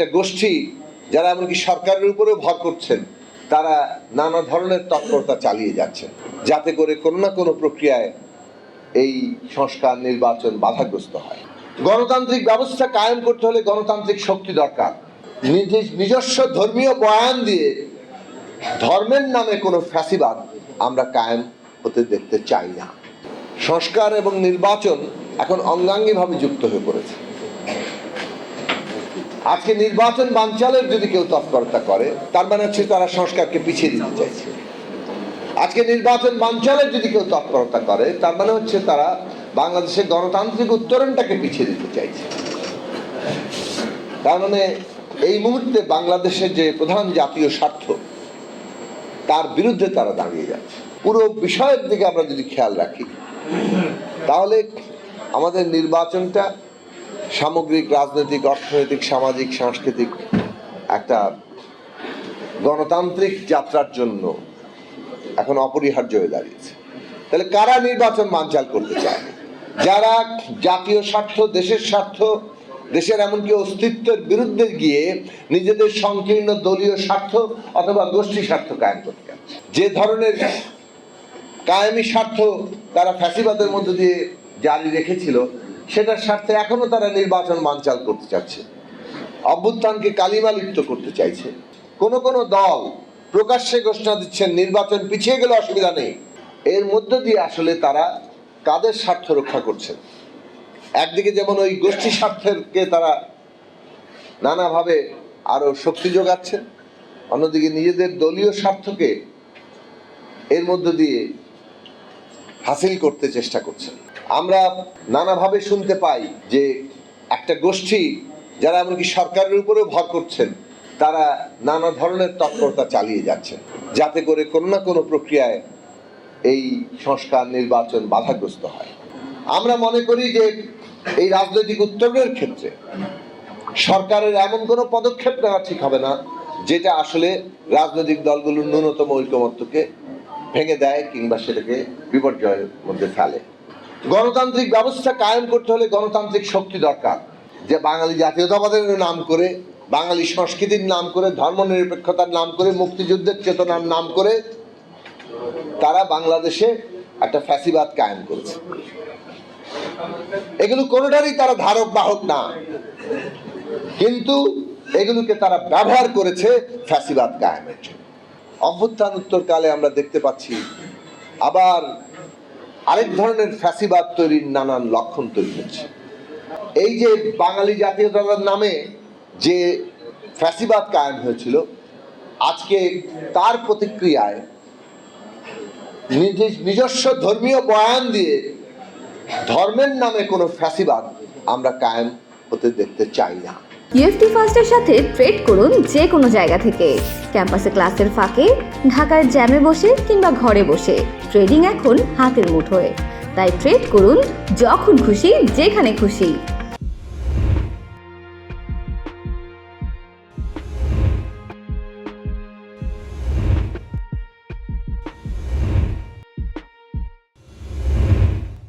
একটা গোষ্ঠী যারা এমনকি সরকারের উপরেও ভর করছেন, তারা নানা ধরনের তৎপরতা চালিয়ে যাচ্ছেন যাতে করে কোনো না কোনো প্রক্রিয়ায় এই সংস্কার নির্বাচন বাধাগ্রস্ত হয়। গণতান্ত্রিক ব্যবস্থা কায়েম করতে হলে গণতান্ত্রিক শক্তি দরকার। নিজস্ব ধর্মীয় বয়ান দিয়ে ধর্মের নামে কোনো ফ্যাসিবাদ আমরা কায়েম হতে দেখতে চাই না। সংস্কার এবং নির্বাচন এখন অঙ্গাঙ্গিভাবে যুক্ত হয়ে পড়েছে। আজকে নির্বাচন বানচালের যদি কেউ তৎপরতা করে, তার মানে হচ্ছে তারা সংস্কারকে পিছিয়ে দিতে চাইছে। আজকে নির্বাচন বানচালের যদি কেউ তৎপরতা করে, তার মানে হচ্ছে তারা বাংলাদেশের গণতান্ত্রিক উত্তরণটাকে পিছিয়ে দিতে চাইছে। তার মানে এই মুহূর্তে বাংলাদেশের যে প্রধান জাতীয় স্বার্থ, তার বিরুদ্ধে তারা দাঁড়িয়ে যাচ্ছে। পুরো বিষয়ের দিকে আমরা যদি খেয়াল রাখি, তাহলে আমাদের নির্বাচনটা সামগ্রিক রাজনৈতিক, অর্থনৈতিক, সামাজিক, সাংস্কৃতিক একটা গণতান্ত্রিক যাত্রার জন্য এখন অপরিহার্য হয়ে দাঁড়িয়েছে। তাহলে কারা নির্বাচন বানচাল করতে চায়? যারা জাতীয় স্বার্থ, দেশের স্বার্থ, দেশের এমনকি অস্তিত্বের বিরুদ্ধে গিয়ে নিজেদের সংকীর্ণ দলীয় স্বার্থ অথবা গোষ্ঠী স্বার্থ কায়েম করতে চাচ্ছে। যে ধরনের কায়েমি স্বার্থ তারা ফ্যাসিবাদের মধ্য দিয়ে জারি রেখেছিল, সেটার স্বার্থে এখনো তারা নির্বাচন বানচাল করতে চাচ্ছে, অভ্যুত্থানকে কালিমা লিপ্ত করতে চাইছে। কোন কোন দল প্রকাশ্যে ঘোষণা দিচ্ছেন নির্বাচন পিছিয়ে গেলে অসুবিধা নেই। এর মধ্য দিয়ে আসলে তারা কাদের স্বার্থ রক্ষা করছেন? একদিকে যেমন ওই গোষ্ঠী স্বার্থকে তারা নানাভাবে আরো শক্তি যোগাচ্ছেন, অন্যদিকে নিজেদের দলীয় স্বার্থকে এর মধ্য দিয়ে হাসিল করতে চেষ্টা করছেন। আমরা নানাভাবে শুনতে পাই যে একটা গোষ্ঠী যারা এমনকি সরকারের উপরেও ভর করছেন, তারা নানা ধরনের তৎপরতা চালিয়ে যাচ্ছেন যাতে করে কোনো না কোনো প্রক্রিয়ায় এই সংস্কার নির্বাচন বাধাগ্রস্ত হয়। আমরা মনে করি যে এই রাজনৈতিক উত্তরণের ক্ষেত্রে সরকারের এমন কোনো পদক্ষেপ নেওয়া ঠিক হবে না যেটা আসলে রাজনৈতিক দলগুলোর ন্যূনতম ঐকমত্যকে ভেঙে দেয় কিংবা সেটাকে বিপর্যয়ের মধ্যে ফেলে। গণতান্ত্রিক ব্যবস্থা কায়েম করতে হলে গণতান্ত্রিক শক্তি দরকার। যে বাঙালি জাতীয়তাবাদের নাম করে, বাঙালি সংস্কৃতির নাম করে, ধর্মনিরপেক্ষতার নাম করে, মুক্তিযুদ্ধের চেতনার নাম করে তারা বাংলাদেশে একটা ফ্যাসিবাদ কায়েম করেছে। এগুলো কোনোটারই তারা ধারক বাহক না, কিন্তু এগুলোকে তারা ব্যবহার করেছে ফ্যাসিবাদ কায়েমের জন্য। অভ্যুত্থান উত্তরকালে আমরা দেখতে পাচ্ছি আবার আরেক ধরনের ফ্যাসিবাদ তৈরির নানান লক্ষণ তৈরি হচ্ছে। এই যে বাঙালি জাতীয়তাবাদের নামে যে ফ্যাসিবাদ কায়েম হয়েছিল, আজকে তার প্রতিক্রিয়ায় নিজস্ব ধর্মীয় বয়ান দিয়ে ধর্মের নামে কোনো ফ্যাসিবাদ আমরা কায়েম হতে দেখতে চাই না। ইউএফটি ফার্স্টের সাথে ট্রেড করুন যে কোনো জায়গা থেকে। ক্যাম্পাসে ক্লাসের ফাঁকে, ঢাকার জ্যামে বসে কিংবা ঘরে বসে, ট্রেডিং এখন হাতের মুঠোয়। তাই ট্রেড করুন যখন খুশি, যেখানে খুশি।